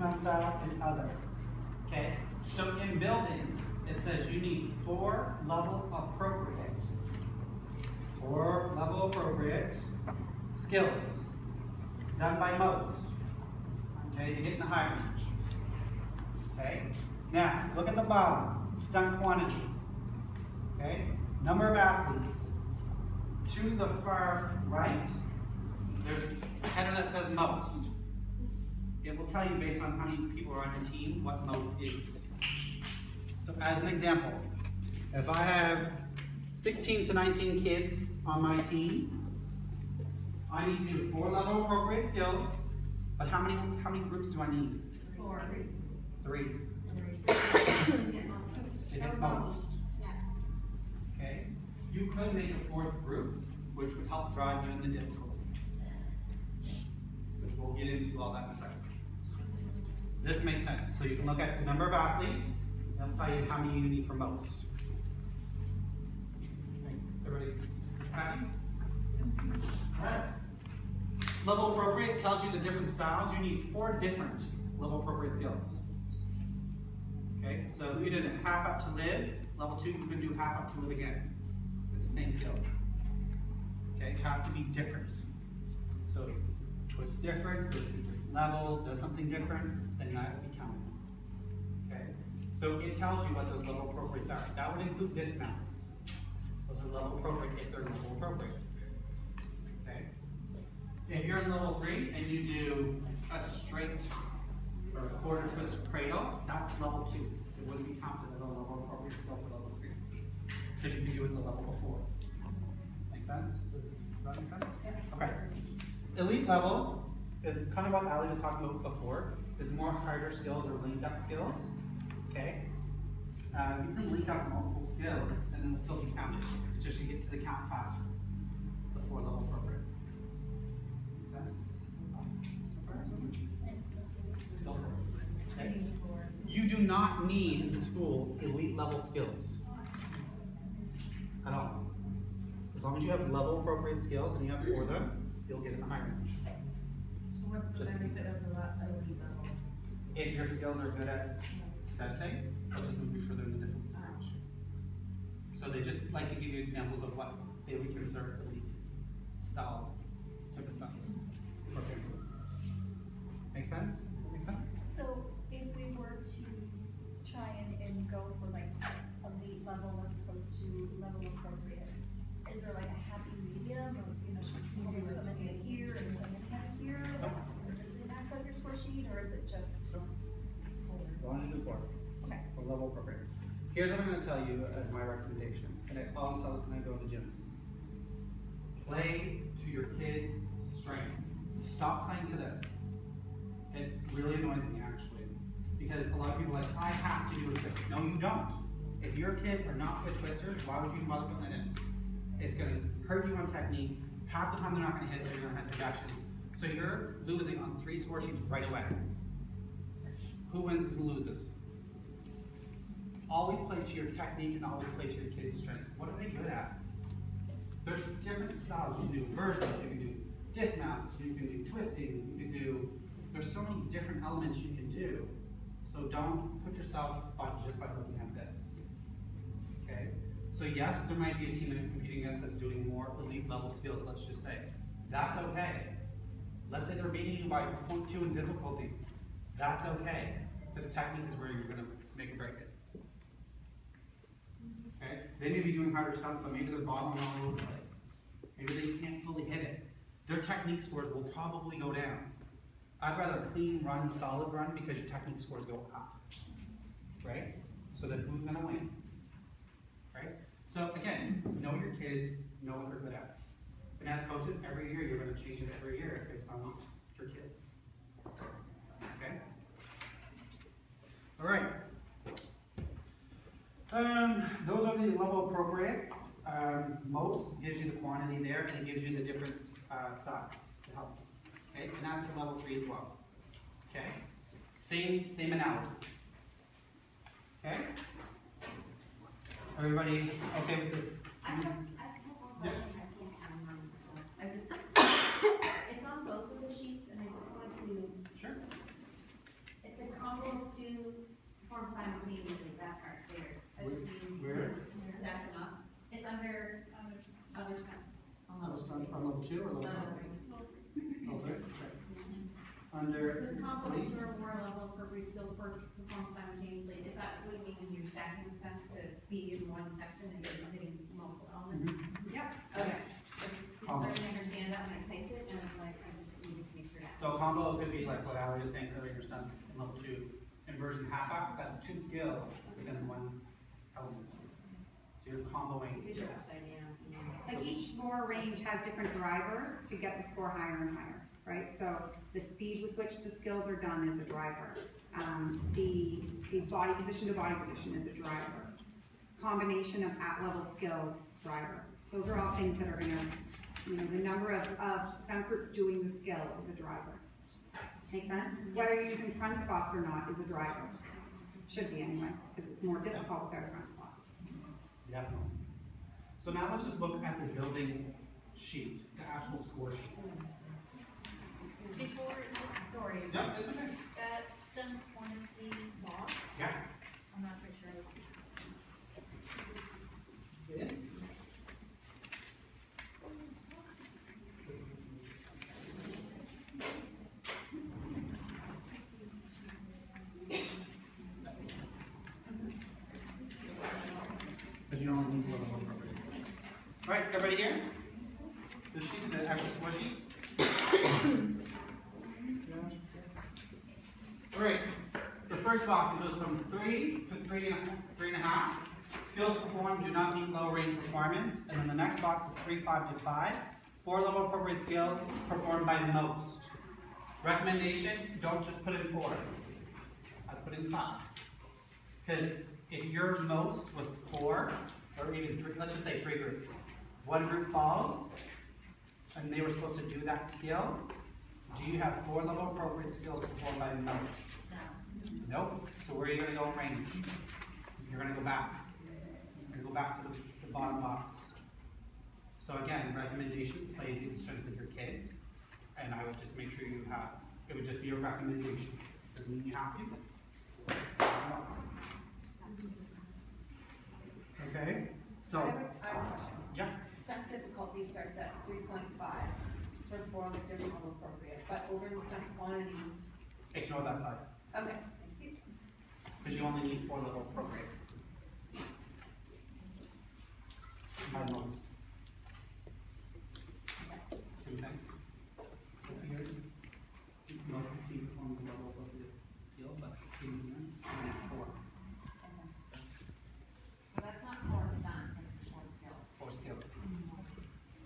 dismount style, and other. Okay? So in building, it says you need 4 level appropriate skills done by most. Okay, to get in the high range. Okay? Now, look at the bottom, stunt quantity. Okay? Number of athletes. To the far right, there's a header that says most. It will tell you based on how many people are on your team what most is. So as an example, if I have 16 to 19 kids on my team, I need to do 4 level appropriate skills, but how many groups do I need? 4. 3. To hit most. Okay? You could make a 4th group, which would help drive you in the difficulty. Which we'll get into all that in a second. This makes sense. So you can look at the number of athletes, and it'll tell you how many you need for most. Everybody happy? Alright. Level appropriate tells you the different styles. You need 4 different level appropriate skills. Okay, so if you did half up to live, level 2, you can do half up to live again. It's the same skill. Okay, it has to be different. So twists different, goes to a different level, does something different, then that will be counted. Okay, so it tells you what those level appropriates are. That would include dismounts. Those are level appropriate if they're level appropriate. Okay, if you're in level 3 and you do a straight or a quarter twist cradle, that's level 2. It wouldn't be counted as a level appropriate skill for level 3 because you can do it the level before. Make sense? Does that make sense? Yeah. Okay. Elite level is kind of what Ali was talking about before. Is more harder skills or linked up skills. Okay. You can link up multiple skills and then it'll still be counted. It's just you get to the count faster. The 4 level appropriate. Make sense? Still 4. Okay. You do not need in school elite level skills at all. As long as you have level appropriate skills and you have 4 of them, you'll get in the high range. So what's the benefit of the elite level? If your skills are good at setting, they'll just move you further in the difficulty range. So they just like to give you examples of what they would consider elite style type of stunts. Okay. Make sense? Make sense? So if we were to try and go for like elite level as opposed to level appropriate, is there like a happy medium of, you know, should we do so many in here and so many in here, like to completely max out your score sheet, or is it just So, 4? as long as you do 4. Okay. For level appropriate. Here's what I'm going to tell you as my recommendation, and I always tell this when I go to gyms. Play to your kids' strengths. Stop playing to this. It really annoys me actually, because a lot of people are like, I have to do a twist. No, you don't. If your kids are not good twisters, why would you bother putting it in? It's going to hurt you on technique. Half the time they're not going to hit, so you're going to have projections. So you're losing on 3 score sheets right away. Who wins and who loses? Always play to your technique and always play to your kids' strengths. What are they good at? There's different styles. You can do versions, you can do dismounts, you can do twisting, you can do, there's so many different elements you can do. So don't put yourself on just by looking at this. Okay? So yes, there might be a team that you're competing against that's doing more elite level skills, let's just say. That's okay. Let's say they're beating you by 0.2 in difficulty. That's okay. Because technique is where you're going to make or break it. Okay? They may be doing harder stuff, but maybe they're bottling all over the place. Maybe they can't fully hit it. Their technique scores will probably go down. I'd rather clean run, solid run, because your technique scores go up. Right? So then who's going to win? Right? So again, know your kids, know what they're good at. And as coaches, every year you're going to change it every year based on your kids. Okay? All right. Those are the level appropriates. Most gives you the quantity there, and it gives you the different styles to help. Okay, and that's for level 3 as well. Okay, same analogy. Okay, everybody okay with this? I have one Yep. question. I can't add mine, so I just, it's on both of the sheets, and I just want to, It it to perform simultaneously, that part there. That just means Where? to stack them up. It's under, other stunts. Level stunts on level 2 or level 3? Level 3. Level 3, okay. It Under. says compliments to reward level appropriate skills performed simultaneously. Is that what you mean when you're stacking the stunts to be in one section and you're hitting multiple elements? Yep. Okay. I didn't understand that when I typed it, and it's like, I just needed to make sure that. So a combo could be like what Ally was saying earlier, stunts in level 2. Inversion half up, that's 2 skills within 1 element. So you're comboing These are skills. upside down. Like each score range has different drivers to get the score higher and higher, right? So the speed with which the skills are done is a driver. The body position to body position is a driver. Combination of at-level skills, driver. Those are all things that are gonna, the number of stunt groups doing the skill is a driver. Make sense? Whether you're using front spots or not is a driver. Should be anyway, because it's more difficult without a front spot. Definitely. So now let's just look at the building sheet, the actual score sheet. Before, sorry. Yeah, that's okay. That stunt quantity box, Yeah. I'm not pretty sure. Yes. Because you only need one appropriate. All right, everybody here? The sheet, the actual score sheet? All right, the first box, it goes from 3 to 3.5. Skills performed do not meet low range requirements. And then the next box is 3, 5 to 5. 4 level appropriate skills performed by most. Recommendation, don't just put in 4. I put in 5. Because if your most was 4, or even 3, let's just say 3 groups. One group falls, and they were supposed to do that skill. Do you have 4 level appropriate skills performed by most? No. Nope. So where are you going to go in range? You're going to go back. You're going to go back to the bottom box. So again, recommendation, play to the strength of your kids. And I would just make sure you have, it would just be a recommendation. Doesn't mean you have to. Okay, so, I have a question. yeah, Stunt difficulty starts at 3.5 for 4 different level appropriate, but over in the stunt quantity, ignore that side, okay, thank you. because you only need 4 level appropriate. By most. Same thing. So here's, most of the team performs a level appropriate skill, but in here, only 4. So that's not 4 stunts, that's just 4 skills. 4 skills.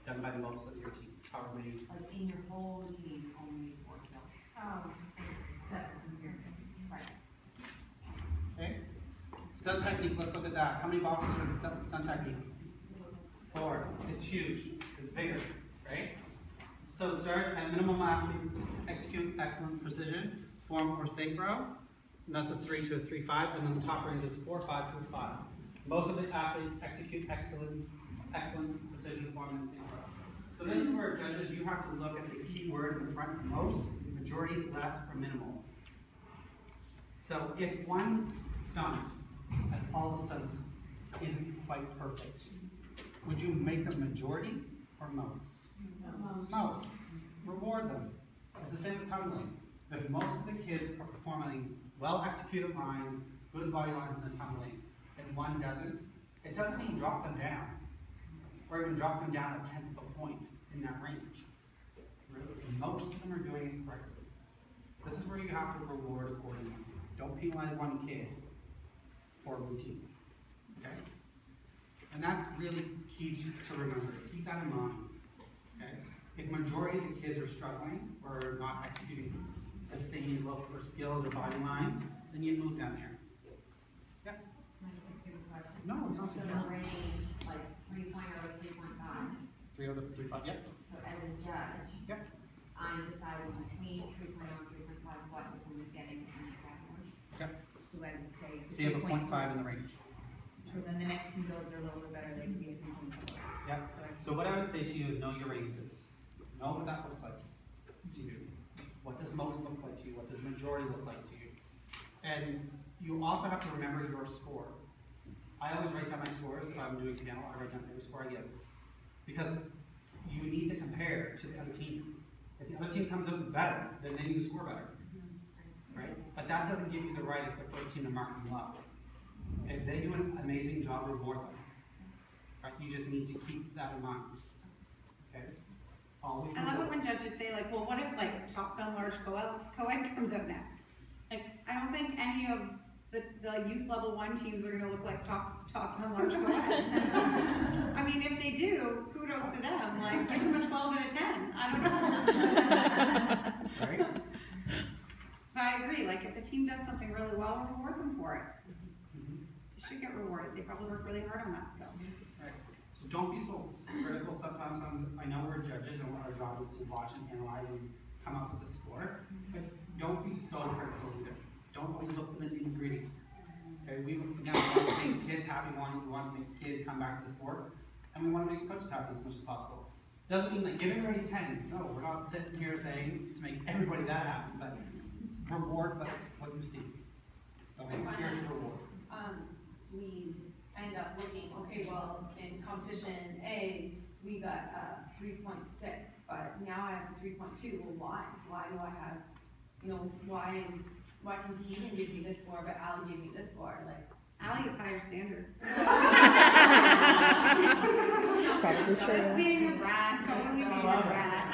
Done by the most of your team, however many. Like in your whole team, only 4 skills. Oh. Separate from here. Right. Okay? Stunt technique, let's look at that. How many boxes are in stunt technique? 4. It's huge. It's bigger, right? So it starts at minimum athletes execute excellent precision, form or synchro. And that's a 3 to a 3-5, and then the top range is 4-5 through 5. Most of the athletes execute excellent precision, form, and synchro. So this is where judges, you have to look at the key word in the front, most, majority, less, or minimal. So if one stunt, and all the stunts, isn't quite perfect, would you make them majority or most? Most. Reward them. It's the same with tumbling. If most of the kids are performing well-executed lines, good body lines in the tumbling, and one doesn't, it doesn't mean drop them down, or even drop them down a 1/10 of a point in that range. Most of them are doing it correctly. This is where you have to reward accordingly. Don't penalize one kid for routine, okay? And that's really key to remember. Keep that in mind, okay? If majority of the kids are struggling or not executing the same level or skills or body lines, then you move down there. Yeah? It's not a stupid question. No, it's not So super. the range, like 3.0 to 3.5, 3 out of 3, 5, yeah? so as a judge, Yeah. I'm deciding between 3.0 and 3.5 what the team is getting in that category. Okay. So I would say. So you have a 0.5 in the range. So then the next team goes, they're a little bit better, they can be a 3.5. Yeah. So what I would say to you is know your ranges. Know what that looks like to you. What does most look like to you? What does majority look like to you? And you also have to remember your score. I always write down my scores if I'm doing piano. I write down every score I get, because you need to compare to the other team. If the other team comes out with better, then they need to score better, right? But that doesn't give you the right as the first team to mark them up. If they do an amazing job, reward them. Right? You just need to keep that in mind. Okay? Always I love it reward. when judges say like, well, what if like Top Gun Large Co-Ed comes out next? Like, I don't think any of the youth level 1 teams are gonna look like Top Gun Large Co-Ed. I mean, if they do, kudos to them, like, give them a 12 out of 10, I don't know. Right? But I agree, like, if the team does something really well, reward them for it. Mhm. They should get rewarded, they probably worked really hard on that skill. Right. So don't be so critical. Sometimes I know we're judges and our job is to watch and analyze and come up with a score, but don't be so critical either. Don't always look for the nitty-gritty. Okay, we now want to make kids happy, we want to make kids come back to the sport, and we want to make coaches happy as much as possible. Doesn't mean like give everybody 10. No, we're not sitting here saying to make everybody that happy, but reward what you see. Okay, it's here to reward. We end up looking, okay, well, in competition A, we got 3.6, but now I have 3.2, well, why? Why do I have, why can Steven give me this score, but Ally gave me this score, like. Ally has higher standards. It's probably Just true. being a rat, totally being a Love it. rat.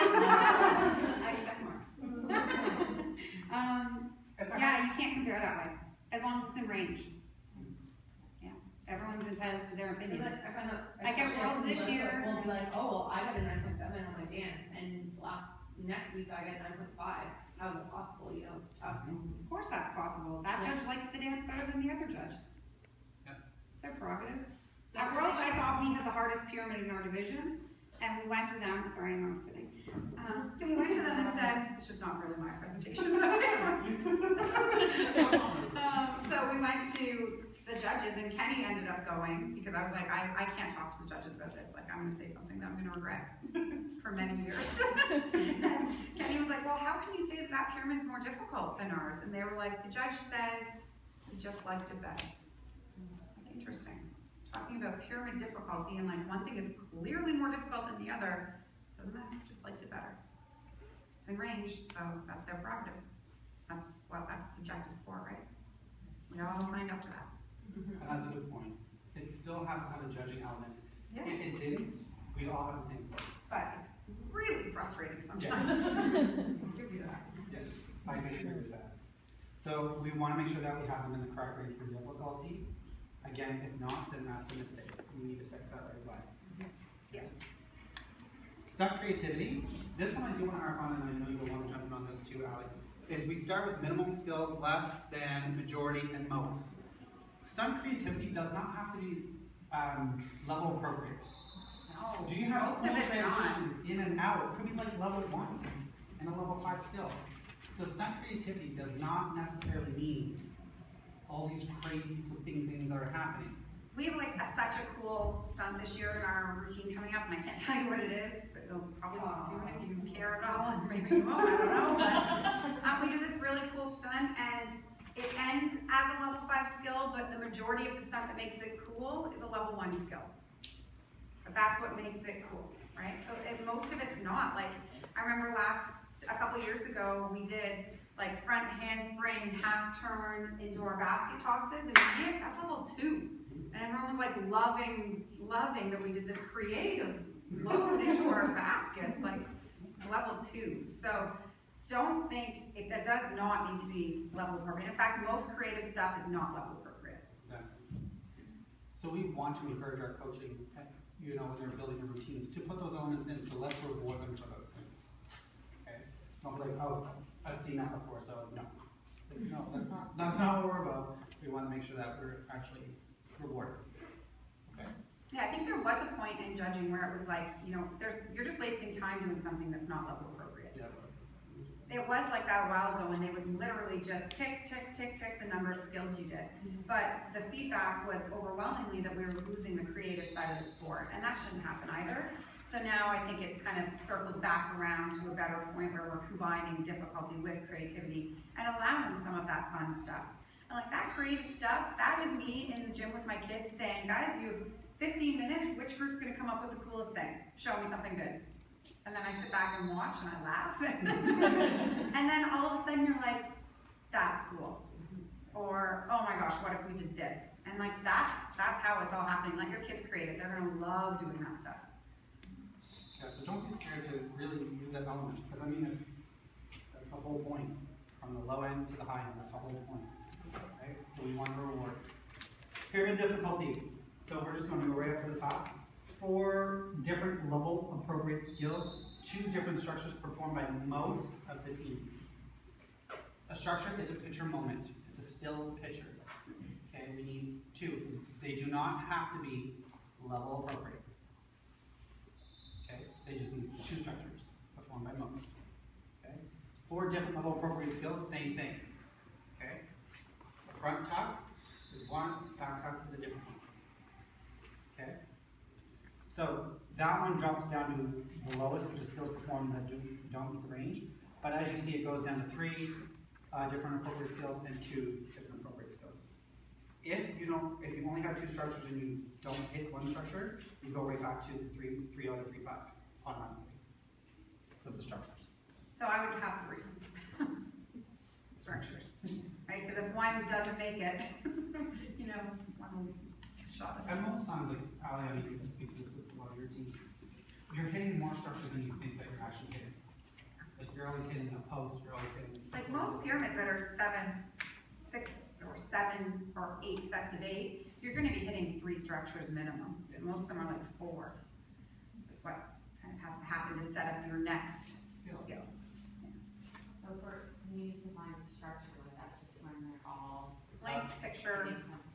I expect more. It's a- Yeah, you can't compare that way, as long as it's in range. Yeah, everyone's entitled to their Because opinion. I find that. Like at especially Worlds this as teams year- We'll be like, oh, well, I got a 9.7 on my dance, and next week I got 9.5, how is it possible, it's tough. Of course that's possible. That judge liked the dance better than the other judge. Yeah. It's their prerogative. At Worlds, I thought we had the hardest pyramid in our division, and we went to them, sorry, I'm not sitting. And we went to them and said, it's just not really my presentation. So we went to the judges, and Kenny ended up going, because I was like, I can't talk to the judges about this, like, I'm gonna say something that I'm gonna regret for many years. And Kenny was like, well, how can you say that that pyramid's more difficult than ours? And they were like, the judge says, he just liked it better. Like, interesting. Talking about pyramid difficulty, and like, one thing is clearly more difficult than the other, doesn't matter, just liked it better. It's in range, so that's their prerogative. That's a subjective score, right? We all signed up to that. And that's a good point. It still has to have a judging element. Yeah. If it didn't, we'd all have the same score. But it's really frustrating sometimes. Give you that. Yes, I agree with that. So we want to make sure that we have them in the correct range for difficulty. Again, if not, then that's a mistake. We need to fix that right away. Yeah. Stunt creativity. This one I do want to harp on, and I know you'll want to jump in on this too, Alec. Is we start with minimum skills, less than, majority, and most. Stunt creativity does not have to be level appropriate. No, Do you have most full of it's not. transitions in and out? It could be like level 1 and a level 5 skill. So stunt creativity does not necessarily mean all these crazy flipping things that are happening. We have like such a cool stunt this year in our routine coming up, and I can't tell you what it is, but you'll probably see soon if you care at all, and maybe you won't, I don't know. But we do this really cool stunt, and it ends as a level 5 skill, but the majority of the stunt that makes it cool is a level 1 skill. But that's what makes it cool, right? So most of it's not. Like, I remember a couple years ago, we did like front handspring, half turn, indoor basket tosses, and that's level 2. And everyone was like loving that we did this creative load into our baskets, like level 2. So don't think, it does not need to be level appropriate. In fact, most creative stuff is not level appropriate. So we want to encourage our coaching, when they're building their routines, to put those elements in, so let's reward them for those things. Okay? Don't be like, oh, I've seen that before, so no. No, that's not what we're about. We want to make sure that we're actually rewarded. Okay? Yeah, I think there was a point in judging where it was like, you're just wasting time doing something that's not level appropriate. Yeah. It was like that a while ago, and they would literally just tick, tick, tick, tick the number of skills you did. But the feedback was overwhelmingly that we were losing the creative side of the sport, and that shouldn't happen either. So now I think it's kind of circled back around to a better point where we're combining difficulty with creativity and allowing some of that fun stuff. And like that creative stuff, that was me in the gym with my kids saying, guys, you have 15 minutes, which group's gonna come up with the coolest thing? Show me something good. And then I sit back and watch and I laugh. And then all of a sudden you're like, that's cool. Or, oh my gosh, what if we did this? And like that's how it's all happening. Let your kids create it. They're gonna love doing that stuff. Yeah, so don't be scared to really use that element, because I mean, that's the whole point. From the low end to the high end, that's the whole point. Right? So we want to reward. Pyramid difficulty. So we're just going to go right up to the top. 4 different level appropriate skills, 2 different structures performed by most of the team. A structure is a picture moment. It's a still picture. Okay, we need 2. They do not have to be level appropriate. Okay, they just need 2 structures performed by most. Okay, 4 different level appropriate skills, same thing. Okay, the front tuck is one, back tuck is a different one. Okay, so that one drops down to the lowest, which is skills performed that don't meet the range. But as you see, it goes down to 3 different appropriate skills and 2 different appropriate skills. If you only have 2 structures and you don't hit one structure, you go right back to 3 out of 3, 5 automatically. That's the structures. So I would have 3 structures, right? Because if one doesn't make it, you know, one will shot it. And most times, like Ali, I mean, you can speak to this with a lot of your teams, you're hitting more structures than you think that you're actually hitting. Like you're always hitting a post, you're always hitting. Like most pyramids that are 6 or 7 or 8 sets of 8, you're gonna be hitting 3 structures minimum. Most of them are like 4. It's just what kind of has to happen to set up your next skill. So for, when you used to find structure, like that's just when they're all. Linked picture. hitting something.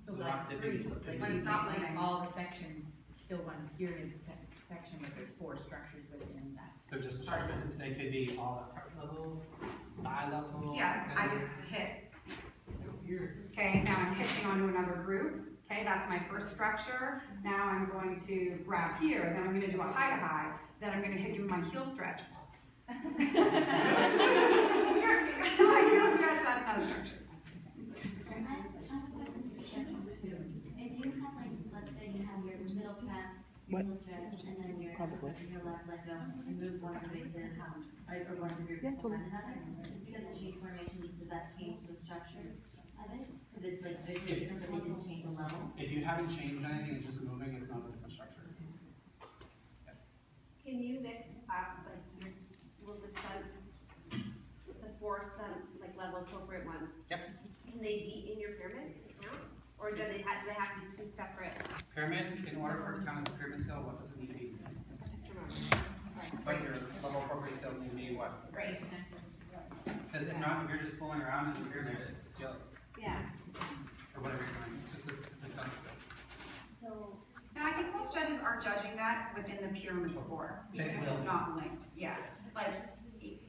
So So like not dipping three, into the like When you it's not say, like moving. all the sections, still one pyramid section where there's 4 structures within that. They're just a structure. They could be all at prep level, spy level. Yeah, I just hit. Okay, now I'm hitching onto another group. Okay, that's my first structure. Now I'm going to grab here, then I'm gonna do a high to high, then I'm gonna give my heel stretch. My heel stretch, that's not a structure. I have a question for structures too. If you have like, let's say you have your middle path, your middle stretch, and then your left leg go, and move one of the bases, or one of the groups behind another, just because it changed formation, does that change the structure of it? Because it's like visually different, but they didn't change the level? If you haven't changed anything, it's just moving, it's not a different structure. Can you mix up, like, will the the 4 like level appropriate ones? Yep. Can they be in your pyramid account? Or do they have to be 2 separate? Pyramid, in order for it to count as a pyramid skill, what does it need to be? Just remember. Like your level appropriate skills need to be what? Right. Because if not, if you're just fooling around in the pyramid, it's a skill, Yeah. or whatever you're doing, it's just a stunt skill. So, Now, I think most judges are judging that within the pyramid score, even if it's not linked, yeah. Like,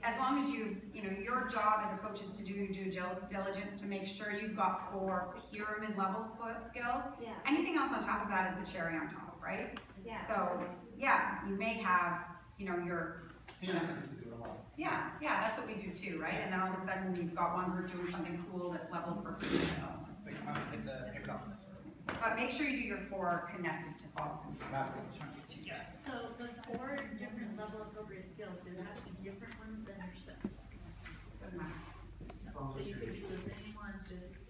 as long as your job as a coach is to do your due diligence to make sure you've got 4 pyramid level skills. Yeah. Anything else on top of that is the cherry on top, right? Yeah. So, yeah, you may have, your, CNN used to do it a lot. yeah, that's what we do too, right? And then all of a sudden, you've got one group doing something cool that's level appropriate. Like, hit the pick up. But make sure you do your 4 connected to all of them. That's what's chunky too. Yes. So the 4 different level appropriate skills, do they have to be different ones than your stunts? Doesn't matter. So you could do the same ones, just,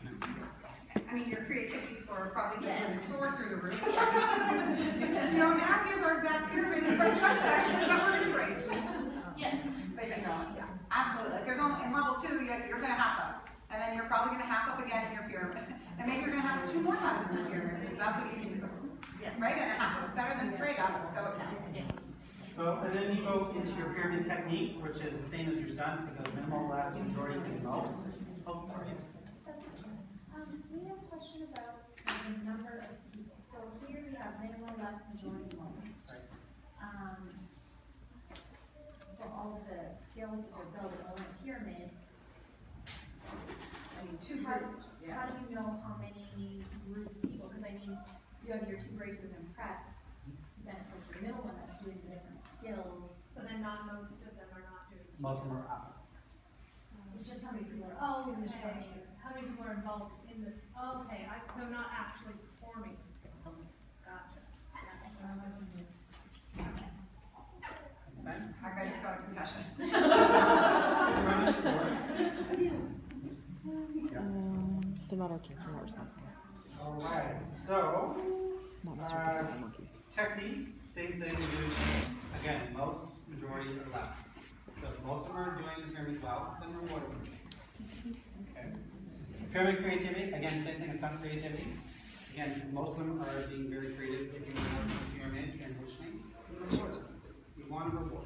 I mean, your creativity score probably is going to Yes. soar through the roof. Yes. Now here's our exact pyramid, our stunt section that we're gonna embrace. Yeah. But yeah, absolutely. Like, there's only, in level 2, you're gonna half up. And then you're probably gonna half up again in your pyramid. And maybe you're gonna half up 2 more times in your pyramid, because that's what you can do. Yeah. Right? And a half up's better than straight up, so it counts. So, and then you go into your pyramid technique, which is the same as your stunts, it goes minimal, less, majority, and most. Oh, sorry. we have a question about this number of people. So here we have minimum, less, majority, most. Right. For all of the skills that are built on a pyramid, I mean, 2 how, groups. how do you know how many groups of people? Because I mean, you have your 2 bracers in prep, then it's like your middle one that's doing the different skills. So then not most of them are not doing this. Most of them are up. just how many people are in the structure, how many people are involved in the, okay, so not actually performing the skill. Gotcha. Thanks. I just got a concussion. They're not our kids, we're not responsible. All right, so, Not my circus, not my monkeys. technique, same thing, again, most, majority, or less. So if most of them are doing the pyramid well, then reward them. Okay. Pyramid creativity, again, same thing as stunt creativity. Again, most of them are being very creative, looking towards the pyramid, transitioning, and reward them. You want to reward.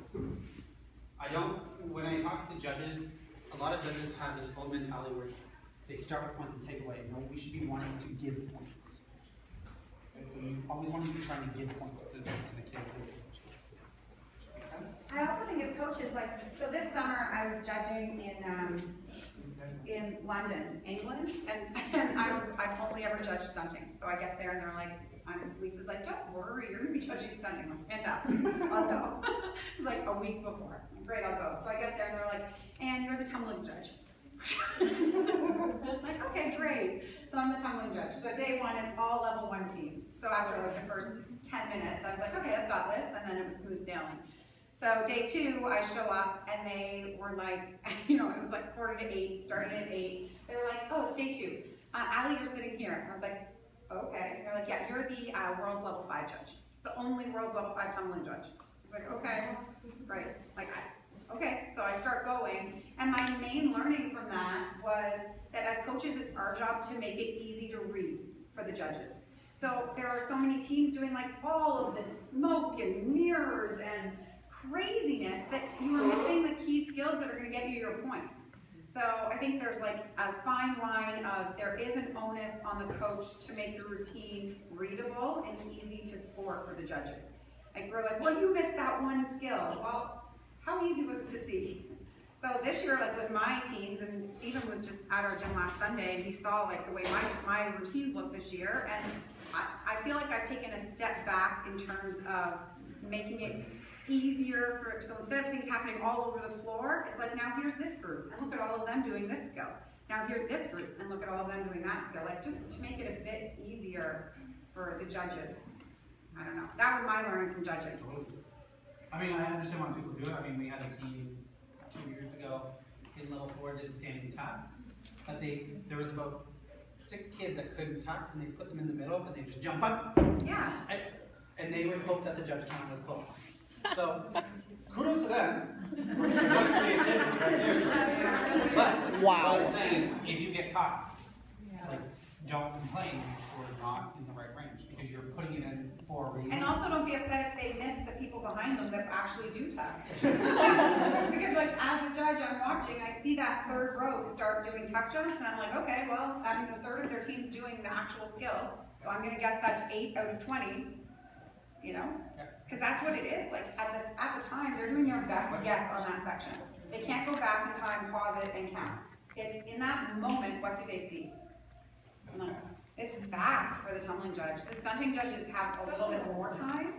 When I talk to judges, a lot of judges have this old mentality where they start with points and take away. No, we should be wanting to give points. Okay, so you always want to be trying to give points to the kids and the coaches. Make sense? I also think as coaches, like, so this summer I was judging in London, England, and I've only ever judged stunting. So I get there and they're like, Lisa's like, don't worry, you're gonna be judging stunting. I'm like, fantastic, I'll go. It was like a week before. I'm like, great, I'll go. So I get there and they're like, and you're the tumbling judge. Like, okay, great. So I'm the tumbling judge. So day one, it's all level 1 teams. So after like the first 10 minutes, I was like, okay, I've got this, and then it was smooth sailing. So day 2, I show up, and they were like, it was like 7:45, started at 8. They were like, oh, it's day 2. Allie, you're sitting here. I was like, okay. They're like, yeah, you're the world's level 5 judge. The only world's level 5 tumbling judge. I was like, okay, right. Like, okay, so I start going, and my main learning from that was that as coaches, it's our job to make it easy to read for the judges. So there are so many teams doing like all of this smoke and mirrors and craziness that you are missing the key skills that are gonna get you your points. So I think there's like a fine line of there is an onus on the coach to make the routine readable and easy to score for the judges. Like we're like, well, you missed that one skill. Well, how easy was it to see? So this year, like with my teams, and Stephen was just at our gym last Sunday, and he saw like the way my routines look this year, and I feel like I've taken a step back in terms of making it easier so instead of things happening all over the floor, it's like now here's this group, and look at all of them doing this skill. Now here's this group, and look at all of them doing that skill. Like just to make it a bit easier for the judges. I don't know. That was my learning from judging. I mean, I understand why people do it. I mean, we had a team 2 years ago in level 4 did standing tucks, but there was about 6 kids that couldn't tuck, and they put them in the middle, and they just jump up. Yeah. And they would hope that the judge count was full. So, kudos to them. Just creativity right there. But Wow. what I'm saying is, if you get caught, like, don't complain, your score is not in the right range, because you're putting it in for a reason. And also don't be upset if they miss the people behind them that actually do tuck. Because like as a judge, I'm watching, I see that 3rd row start doing tuck jumps, and I'm like, okay, well, that means 1/3 of their team's doing the actual skill. So I'm gonna guess that's 8 out of 20, Because that's what it is, like at the time, they're doing their best guess on that section. They can't go back in time, pause it, and count. It's in that moment, what do they see? It's fast for the tumbling judge. The stunting judges have a little bit more time,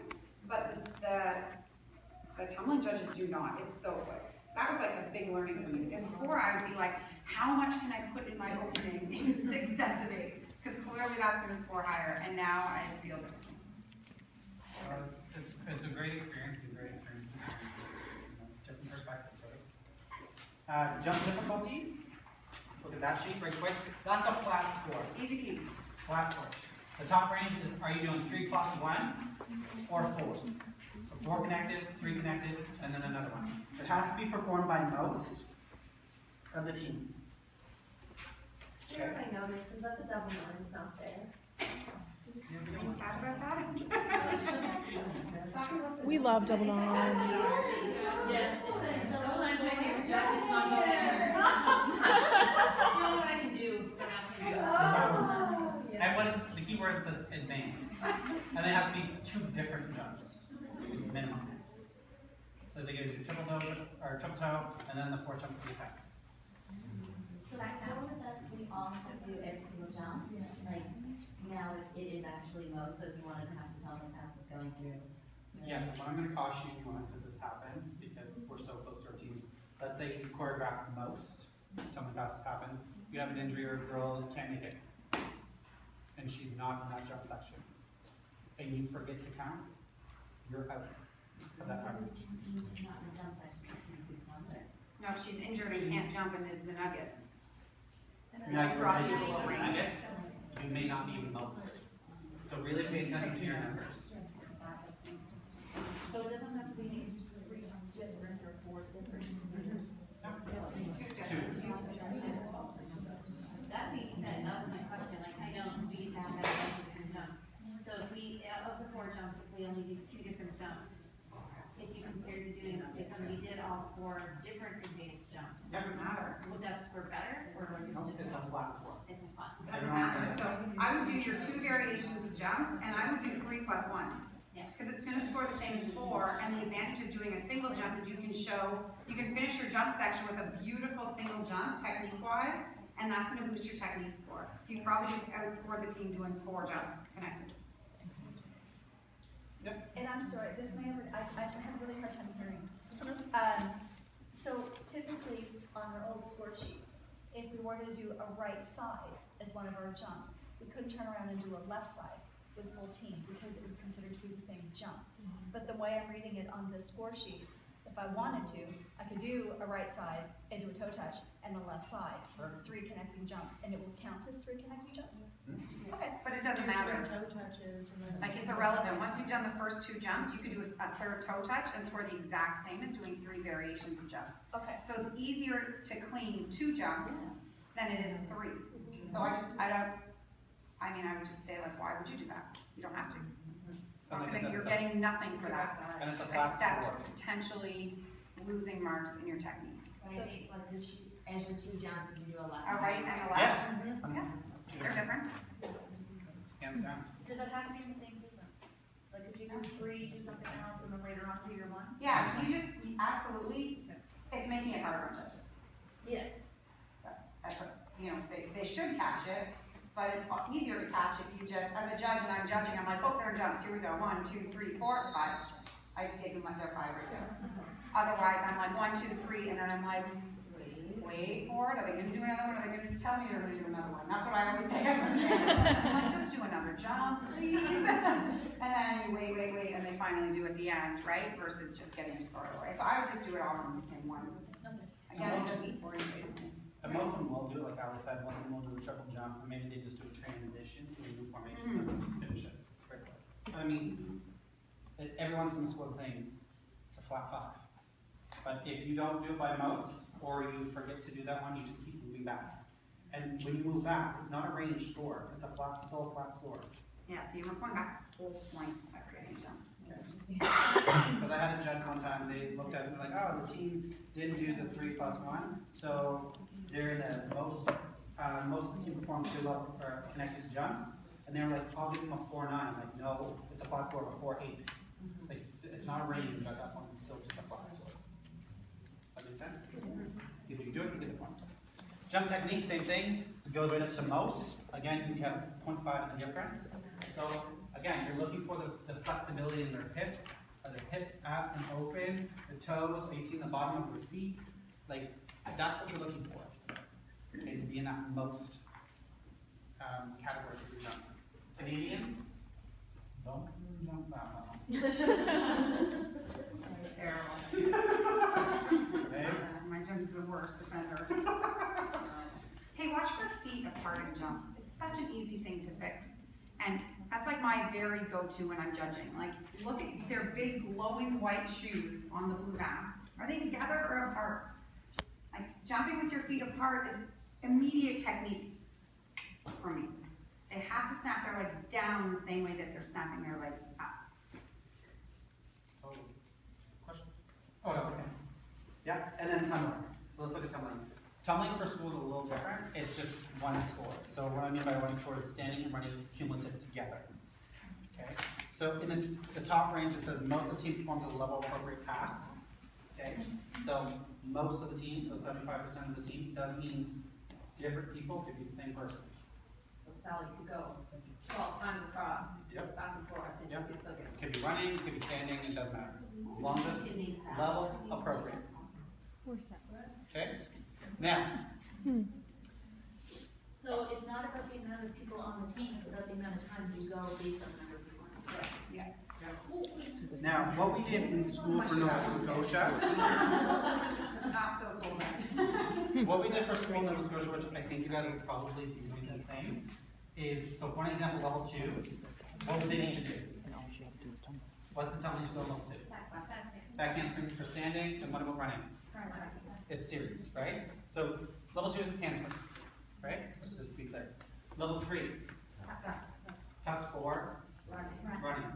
but the tumbling judges do not. It's so quick. That was like a big learning for me, because before I would be like, how much can I put in my opening in 6 sets of 8? Because clearly that's gonna score higher, and now I feel differently. It's a great experience, different perspectives, right? Jump difficulty, look at that sheet right quick. That's a flat score. Easy peasy. Flat score. The top range is, are you doing 3 plus 1 or 4? So 4 connected, 3 connected, and then another one. It has to be performed by most of the team. You know what I noticed is that the double line's not there. Are you sad about that? We love double line. Yes, it's double line's my favorite job, it's not there. It's the only one I can do for half my And when the key word says advanced, and they have to be 2 different jumps, minimum. So they get a triple toe, and then the 4 jump to the back. So I found with us, we all have to do every single jump. Like, now it is actually most, so if you wanted to have some tumbling passes going through. Yeah, so what I'm gonna caution you on, because this happens, because we're so close to our teams, let's say you choreograph most, tell me that's happened, you have an injury or a girl can't make it, and she's not in that jump section, and you forget to count, you're out of that coverage. She's not in the jump section, but she could run it. No, if she's injured and can't jump and is the nugget. Now, just if drops you're you below below range. nugget, you may not be most. So really pay attention to your numbers. So it doesn't have to be three different or four different. That being said, that was my question, like, I know we used to have that different jumps. So if we, of the 4 jumps, if we only do 2 different jumps, if you compare to doing, say, somebody did all 4 different advanced jumps, Doesn't matter. would that score better, or It's it's just? a flat score. It's a flat score. Doesn't matter, so I would do your 2 variations of jumps, and I would do 3 plus 1. Yeah. Because it's gonna score the same as 4, and the advantage of doing a single jump is you can finish your jump section with a beautiful single jump, technique-wise, and that's gonna boost your technique score. So you probably just outscore the team doing 4 jumps connected. And I'm sorry, this may have, I have a really hard time hearing. So typically, on our old score sheets, if we were to do a right side as one of our jumps, we couldn't turn around and do a left side with full team because it was considered to be the same jump. But the way I'm reading it on this score sheet, if I wanted to, I could do a right side and do a toe touch and a left side, Sure. 3 connecting jumps, and it will count as 3 connecting jumps? Okay, but it doesn't matter. Like, it's irrelevant. Once you've done the first 2 jumps, you could do a third toe touch and score the exact same as doing 3 variations of jumps. Okay. So it's easier to clean 2 jumps than it is 3. So I would just say, like, why would you do that? You don't have to. So like I said, You're it's a- getting nothing for that, And it's a flat except score. potentially losing marks in your technique. But I think like as your 2 jumps, you do a left. A right and a Yeah. left. Yeah, they're different. Hands down. Does it have to be in the same sequence? Like if you do 3, do something else, and then later on do your 1? Yeah, absolutely, it's making it harder on judges. Yeah. That's what, they should catch it, but it's easier to catch if you just, as a judge and I'm judging, I'm like, oh, there are jumps, here we go, 1, 2, 3, 4, 5. I just gave them their 5 right there. Otherwise, I'm like 1, 2, 3, and then I'm like, wait for it, are they gonna do another one, are they gonna tell me they're gonna do another one? That's what I always say. I'm like, just do another jump, please. And then you wait, and they finally do at the end, right? Versus just getting your score away. So I would just do it all in one. Again, it doesn't score anything. And most of them will do, like Ali said, most of them will do a triple jump, or maybe they just do a transition to a new formation, and then just finish it quickly. I mean, everyone's gonna score the same, it's a flat 5. But if you don't do it by most, or you forget to do that one, you just keep moving back. And when you move back, it's not a range score, it's still a flat score. Yeah, so you were going back a whole point after getting jump. Because I had a judge one time, they looked at it and they're like, oh, the team didn't do the 3 plus 1, so they're the most of the team performs 2 level or connected jumps, and they were like, I'll give them a 4-9. I'm like, no, it's a flat score of a 4-8. Like, it's not a range at that point, it's still just a flat score. Does that make sense? If you do it, you get the point. Jump technique, same thing, it goes right up to most. Again, you have 0.5 in the difference. So again, you're looking for the flexibility in their hips. Are their hips out and open? The toes, are you seeing the bottom of your feet? Like, that's what you're looking for. Okay, to be in that most category for your jumps. Canadians, don't jump that well. Terrible. Okay? My jump is the worst defender. Hey, watch for feet apart in jumps. It's such an easy thing to fix. And that's like my very go-to when I'm judging. Like, look at their big glowing white shoes on the blue mat. Are they together or apart? Like, jumping with your feet apart is immediate technique for me. They have to snap their legs down the same way that they're snapping their legs up. Oh, question? Oh, okay. Yeah, and then tumbling. So let's look at tumbling. Tumbling for school is a little different. It's just one score. So what I mean by one score is standing and running is cumulative together. Okay. So in the top range, it says most of the team performs a level appropriate pass. Okay. So most of the team, so 75% of the team, doesn't mean different people, could be the same person. So Sally could go 12 times across, Yep. back and forth, and Yep. you could still get. Could be running, could be standing, it doesn't matter. As long as it's level appropriate. Okay? Now, So it's not about the amount of people on the team, it's about the amount of times you go based on the number of people on the team. Yeah. Now, what we did in school for Nova Scotia, Not so cool, right? what we did for school in Nova Scotia, which I think you guys would probably be doing the same, is, so one example, level 2, what would they need to do? And all she had to do was tell me. What's the telling you to go level 2? Back handspring for standing, and what about running? It's series, right? So level 2 is handsprings, right? Let's just be clear. Level 3, task 4, running.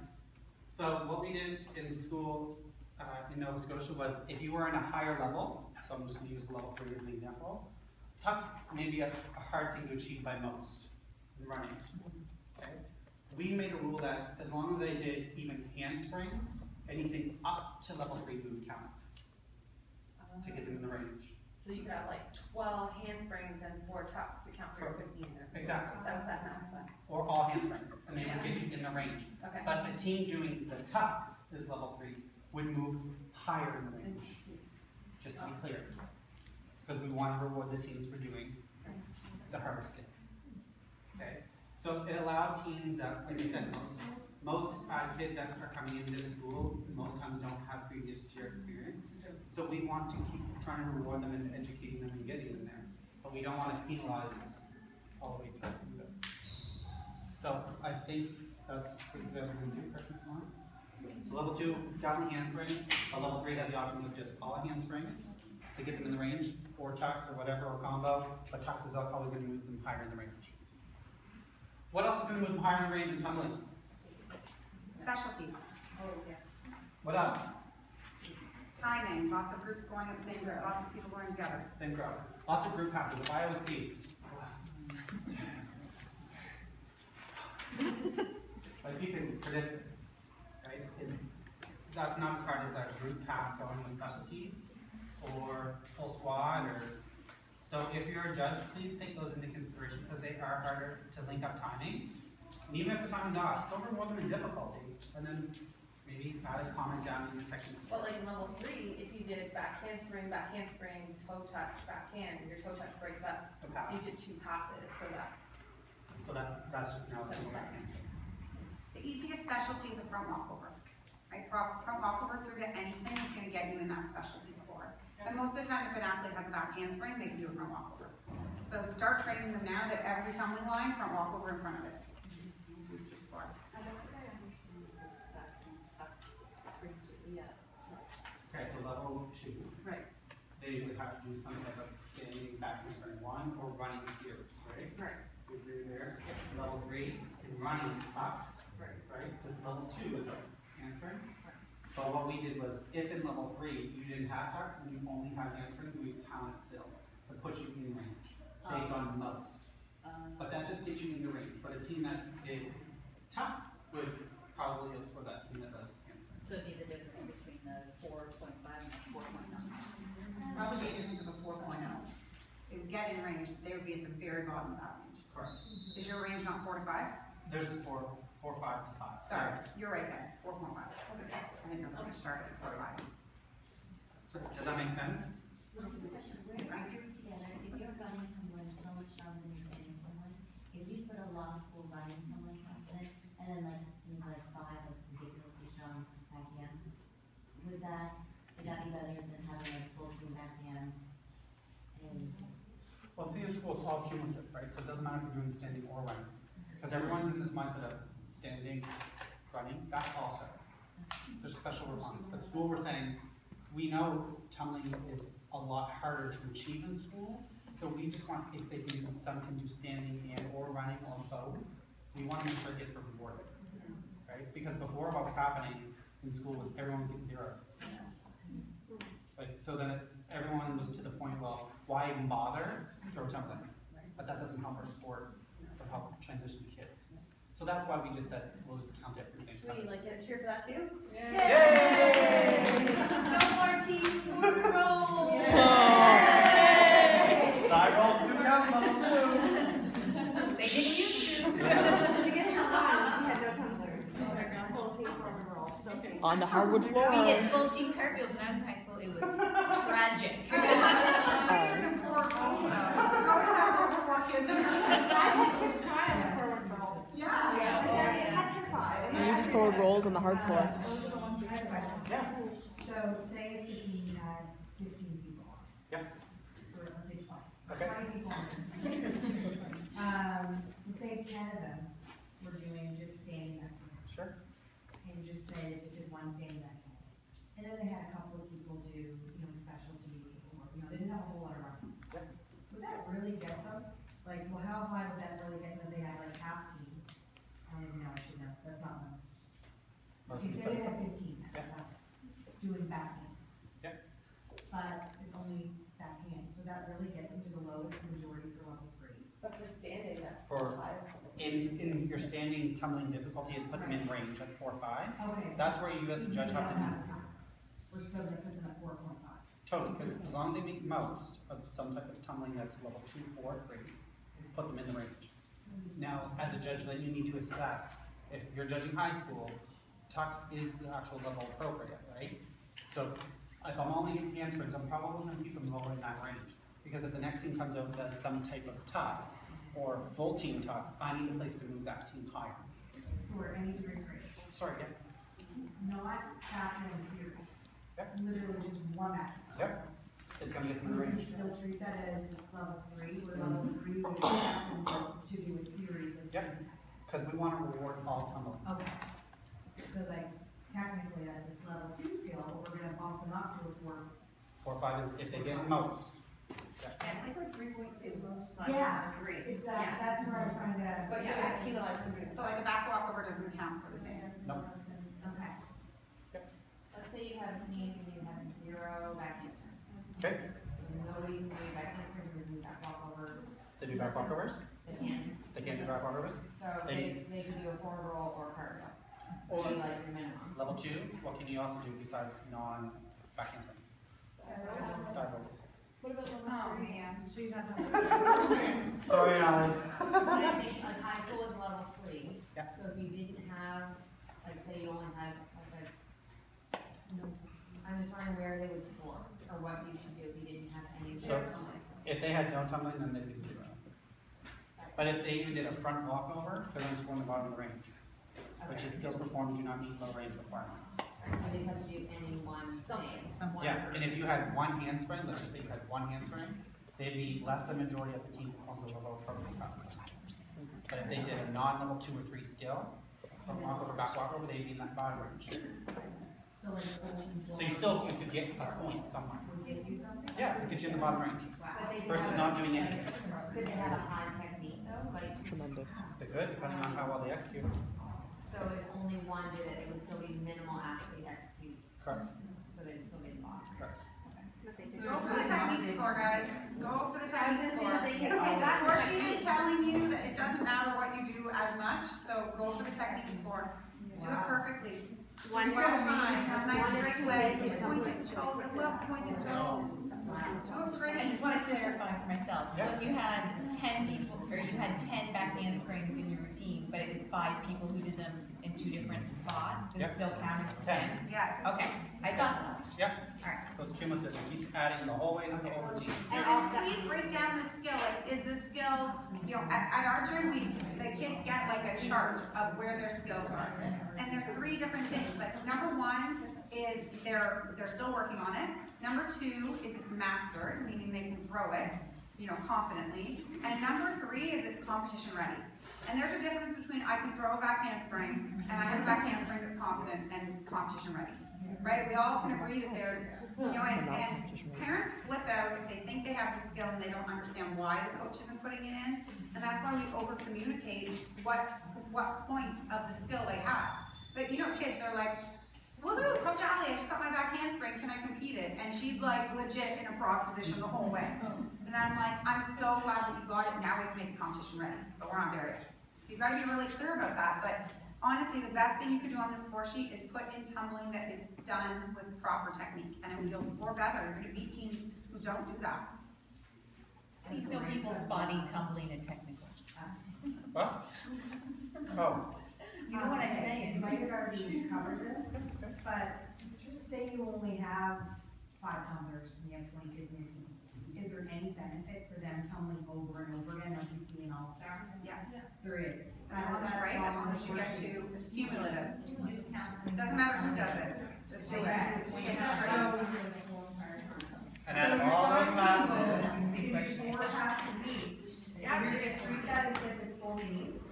So what we did in school in Nova Scotia was, if you were in a higher level, so I'm just going to use level 3 as an example, tucks may be a hard thing to achieve by most in running. Okay? We made a rule that as long as they did even handsprings, anything up to level 3 we would count to get them in the range. So you could have like 12 handsprings and 4 tucks to count for 15 there. Exactly. That's that math. Or all handsprings, and they would get you in the range. Okay. But a team doing the tucks is level 3 would move higher in the range, just to be clear. Because we want to reward the teams for doing the harder skill. Okay, so it allowed teams that, like I said, most kids that are coming into school most times don't have previous year experience. So we want to keep trying to reward them and educating them and getting them there. But we don't want to penalize all the way through. So I think that's what you guys are going to do, correct me if I'm wrong. So level 2, definitely handsprings, but level 3 has the option of just all handsprings to get them in the range, or tucks or whatever, or combo, but tucks is always going to move them higher in the range. What else is going to move them higher in the range in tumbling? Specialties. What else? Timing, lots of groups going at the same group, lots of people going together. Same crowd. Lots of group passes. If I always see. Like you can predict it, right? That's not as hard as a group pass going with specialties or full squad or. So if you're a judge, please take those into consideration because they are harder to link up timing. And even if the time is off, still reward them in difficulty, and then maybe add a comment down in the technical score. But like in level 3, if you did back handspring, toe touch, backhand, your toe touch breaks up The pass. into 2 passes, so that. So that's just now single back handspring. The easiest specialty is a front walkover. Right, front walkover through to anything is gonna get you in that specialty score. And most of the time, if an athlete has a back handspring, they can do a front walkover. So start training them now that every tumbling line, front walkover in front of it. Boost your score. Okay, so level 2. Right. They would have to do some type of standing back handspring 1 or running series, right? Right. You agree there? Level 3 is running tucks, right? Because level 2 is handspring. But what we did was, if in level 3 you didn't have tucks and you only had handsprings, we would count it still to put you in range based on most. But that just gets you in the range. But a team that did tucks would probably look for that team that does handsprings. So it'd be the difference between the 4.5 and the 4.9. Probably be a difference of a 4.0. They would get in range, but they would be at the very bottom of that range. Correct. Is your range not 4 to 5? There's 4, 5 to 5. Sorry, you're right then, 4.5. I didn't know where you started, so 5. So, does that make sense? When you group together, if you're running tumbling so much stronger than you're standing tumbling, if you put a lot of full running tumbling in, and then maybe 5 ridiculously strong backhands, would that be better than having a full team backhands? And Well, see, in school, it's all cumulative, right? So it doesn't matter if you're doing standing or running. Because everyone's in this mindset of standing, running, that's also. There's special requirements. But school, we're saying, we know tumbling is a lot harder to achieve in school. So we just want, if they can do some can do standing and or running or both, we want to make sure it gets rewarded, right? Because before what was happening in school was everyone was getting zeros. Like, so then everyone was to the point, well, why even bother? Throw tumbling. But that doesn't help our sport or help transition to kids. So that's why we just said, we'll just count everything. Can we like get a cheer for that too? Yay! No more team roll! Side rolls do count, level 2. They didn't used to. On the hardwood floor. We did full team cartwheels when I was in high school. It was tragic. Also. kids are. I had kids crying at forward rolls. Yeah. You need forward rolls on the hard floor. I have a question. So say if the team had 15 people on. Yeah. Or let's say 20. Okay. 20 people on. So say 10 of them were doing just standing back. Sure. And you just say they just did one standing back. And then they had a couple of people do, specialty, or, they didn't have a whole lot of running. Yeah. Would that really get them? Like, well, how high would that really get them if they had like half team? I don't even know, I should know, that's not most. Okay, say they had 15, doing backhands. Yeah. But it's only backhand, so that really gets them to the lowest majority for level 3. But for standing, that's For- the highest. In your standing tumbling difficulty and put them in range at 4 or 5, Okay. that's where you as a judge have to do. We're still gonna put them at 4.5. Totally, because as long as they meet most of some type of tumbling that's level 2, 4, 3, put them in the range. Now, as a judge, then you need to assess, if you're judging high school, tux is the actual level appropriate, right? So if I'm only getting handsprings, I'm probably gonna keep them lower in that range. Because if the next team comes out and does some type of tuck, or full team tucks, I need a place to move that team higher. So we're any three grades, Sorry, yeah, not backhand series. Yep. Literally just one backhand. yep, it's gonna get them in the Would you range. still treat that as level 3, where level 3 would expect them to do a series of Yep. standing Because we wanna reward all tumbling. Okay. So like, technically, that's this level 2 skill, but we're gonna bump them up to a 4. 4 or 5 is if they get most. Yeah, it's like we're 3.2. Yeah, Three. exactly, Yeah. that's where I'm trying to. But yeah, that penalizes them. So like a back walkover doesn't count for the same. No. Okay. Let's say you have a team and you have 0 backhand turns. Okay, Nobody can do backhand turns or do back walkovers. they do back walkovers, They can. they can't do back walkovers. So they can do a forward roll or a cartwheel. Or Be like your minimum. level 2, what can you also do besides non-backhand swings? Side rolls. What about Oh, man. So you have to. Sorry, Alan. But I think like high school is level 3. Yeah. So if you didn't have, like say you only had like I'm just wondering where they would score or what you should do if you didn't have any. So- If they had no tumbling, then they'd be 0. But if they even did a front walkover, they're gonna score in the bottom of the range, which is skills performed do not meet low range requirements. Alright, so they just have to do any one thing. one Yeah, and person. if you had one handspring, let's just say you had one handspring, they'd be less than majority of the team performs a level appropriate tucks. But if they did a non-level 2 or 3 skill, front walkover, back walkover, they'd be in that bottom range. So like. So you could get a point somewhere. Would get you something? Yeah, it gets you in the bottom range. But they Versus have- not doing anything. Could they have a high technique though? Like, Tremendous. They could, depending on how well they execute. so if only one did it, it would still be minimal athlete executes. Correct. So they'd still be in the bottom. Correct. Go for the technique score, guys. Go for the technique score. they get Okay, all the that score sheet is telling you that it doesn't matter what you do as much, so go for the technique score. Do it perfectly. One time, have nice straight legs, pointed toes, I love pointed toes. Do it pretty. I just want to clarify for myself, so Yeah. if you had 10 people, or you had 10 back handsprings in your routine, but it was 5 people who did them in 2 different spots, does Yep. it still count as 10. 10? Yes. Okay, I thought so. Yep. Alright. So it's cumulative, it keeps adding the whole way through the whole routine. And please break down the skill, like, is the skill, at our gym, the kids get like a chart of where their skills are. And there's 3 different things, like, number 1 is they're still working on it. Number 2 is it's mastered, meaning they can throw it, confidently. And number 3 is it's competition ready. And there's a difference between I can throw a back handspring, and I have a back handspring that's confident and competition ready. Right, we all can agree that there's, and parents flip out if they think they have the skill and they don't understand why the coach isn't putting it in. And that's why we over communicate what point of the skill they have. But kids, they're like, well, Coach Ali, I just got my back handspring, can I compete it? And she's like legit in a prop position the whole way. And I'm like, I'm so glad that you got it, now we have to make the competition ready, but we're not there yet. So you've gotta be really clear about that, but honestly, the best thing you could do on the score sheet is put in tumbling that is done with proper technique, and you'll score better. You're gonna beat teams who don't do that. Please no people spotting tumbling and technical. What? Oh, You know what I'm saying? You might have already covered this, but say you only have 5 tumblers and you have 20 kids in your team. is there any benefit for them coming over and over again like you see in All-Star? Yes. There is. As long as, right, as long as you get to, it's cumulative. It doesn't matter who does it, just do it. And out of all those passes, You do 4 passes each. Yeah. Treat that as if it's 4 weeks.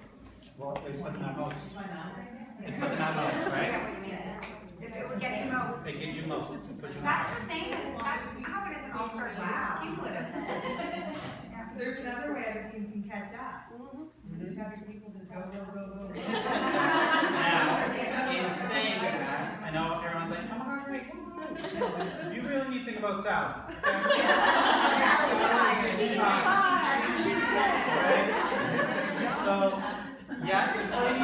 well, they put in that most. Why not? They put in that most, Yeah, right? what you mean. If it would get you most. They get you most. They put you in That's the same as, that's how it is in All-Star too, it's cumulative. So there's another way other teams can catch up. You just have your people just go. Now, in saying that, I know everyone's like, oh my God, wait, you really need to think about Sally. Okay? Right? So, yes,